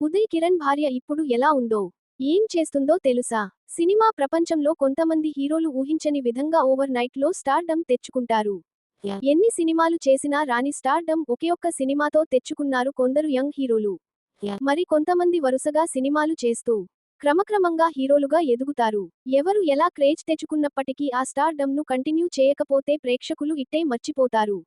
ఉదయ్ కిరణ్ భార్య ఇప్పుడు ఎలా ఉందో, ఏం చేస్తుందో తెలుసా? సినిమా ప్రపంచంలో కొంతమంది హీరోలు ఊహించని విధంగా ఓవర్ నైట్ లో స్టార్డమ్ తెచ్చుకుంటారు. ఎన్ని సినిమాలు చేసినా రాని స్టార్డమ్ ఒకే ఒక్క సినిమాతో తెచ్చుకున్నారు కొందరు యంగ్ హీరోలు. మరి కొంతమంది వరుసగా సినిమాలు చేస్తూ క్రమక్రమంగా హీరోలుగా ఎదుగుతారు. ఎవరు ఎలా క్రేజ్ తెచ్చుకున్నప్పటికీ ఆ స్టార్డమ్ ను కంటిన్యూ చేయకపోతే ప్రేక్షకులు ఇట్టే మర్చిపోతారు.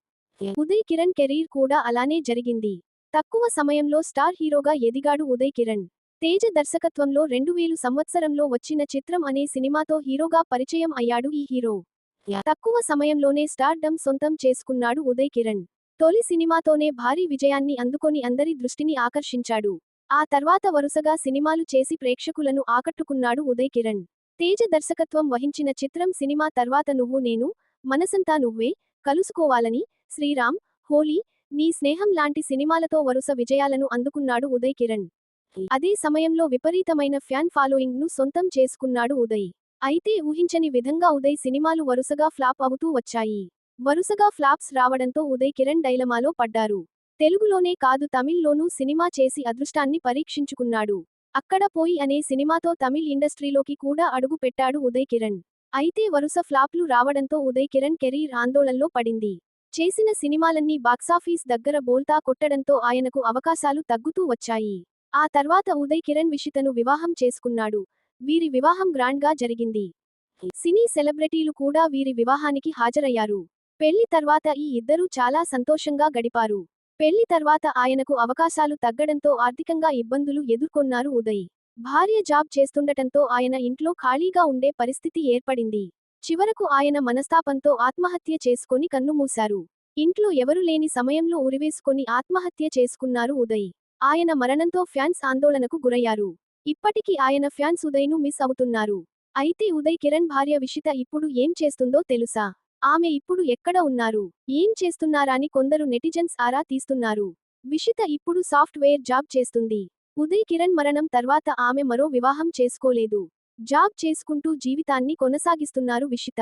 ఉదయ్ కిరణ్ కెరీర్ కూడా అలానే జరిగింది. తక్కువ సమయంలో స్టార్ హీరోగా ఎదిగాడు ఉదయ్ కిరణ్. తేజ దర్శకత్వంలో 2000 సంవత్సరంలో వచ్చిన చిత్రం అనే సినిమాతో హీరోగా పరిచయం అయ్యాడు ఈ హీరో. తక్కువ సమయంలోనే స్టార్డమ్ సొంతం చేసుకున్నాడు ఉదయ్ కిరణ్. తొలి సినిమాతోనే భారీ విజయాన్ని అందుకొని అందరి దృష్టిని ఆకర్షించాడు. ఆ తర్వాత వరుసగా సినిమాలు చేసి ప్రేక్షకులను ఆకట్టుకున్నాడు ఉదయ్ కిరణ్. తేజ దర్శకత్వం వహించిన చిత్రం సినిమా తర్వాత నువ్వు నేను, మనసంతా నువ్వే, కలుసుకోవాలని, శ్రీరామ్, హోలీ, నీ స్నేహం లాంటి సినిమాలతో వరుస విజయాలను అందుకున్నాడు ఉదయ్ కిరణ్. అదే సమయంలో విపరీతమైన ఫ్యాన్ ఫాలోయింగ్ ను సొంతం చేసుకున్నాడు ఉదయ్. అయితే ఊహించని విధంగా ఉదయ్ సినిమాలు వరుసగా ఫ్లాప్ అవుతూ వచ్చాయి. వరుసగా ఫ్లాప్స్ రావడంతో ఉదయ్ కిరణ్ డైలమాలో పడ్డారు. తెలుగులోనే కాదు తమిళ్లోనూ సినిమా చేసి అదృష్టాన్ని పరీక్షించుకున్నాడు. అక్కడ పోయి అనే సినిమాతో తమిళ్ ఇండస్ట్రీలోకి కూడా అడుగు పెట్టాడు ఉదయ్ కిరణ్. అయితే వరుస ఫ్లాప్లు రావడంతో ఉదయ్ కిరణ్ కెరీర్ ఆందోళనలో పడింది. చేసిన సినిమాలన్నీ బాక్సాఫీస్ దగ్గర బోల్తా కొట్టడంతో ఆయనకు అవకాశాలు తగ్గుతూ వచ్చాయి. ఆ తర్వాత ఉదయ్ కిరణ్ విషితను వివాహం చేసుకున్నాడు. వీరి వివాహం గ్రాండ్ గా జరిగింది. సినీ సెలబ్రిటీలు కూడా వీరి వివాహానికి హాజరయ్యారు. పెళ్లి తర్వాత ఈ ఇద్దరూ చాలా సంతోషంగా గడిపారు. పెళ్లి తర్వాత ఆయనకు అవకాశాలు తగ్గడంతో ఆర్థికంగా ఇబ్బందులు ఎదుర్కొన్నారు ఉదయ్. భార్య జాబ్ చేస్తుండటంతో ఆయన ఇంట్లో ఖాళీగా ఉండే పరిస్థితి ఏర్పడింది. చివరకు ఆయన మనస్తాపంతో ఆత్మహత్య చేసుకొని కన్నుమూశారు. ఇంట్లో ఎవరు లేని సమయంలో ఉరివేసుకొని ఆత్మహత్య చేసుకున్నారు ఉదయ్. ఆయన మరణంతో ఫ్యాన్స్ ఆందోళనకు గురయ్యారు. ఇప్పటికీ ఆయన ఫ్యాన్స్ ఉదయ్ ను మిస్ అవుతున్నారు. అయితే ఉదయ్ కిరణ్ భార్య విషిత ఇప్పుడు ఏం చేస్తుందో తెలుసా? ఆమె ఇప్పుడు ఎక్కడ ఉన్నారు, ఏం చేస్తున్నారాని కొందరు నెటిజన్స్ ఆరా తీస్తున్నారు. విషిత ఇప్పుడు సాఫ్ట్వేర్ జాబ్ చేస్తుంది. ఉదయ్ కిరణ్ మరణం తర్వాత ఆమె మరో వివాహం చేసుకోలేదు. జాబ్ చేసుకుంటూ జీవితాన్ని కొనసాగిస్తున్నారు విషిత.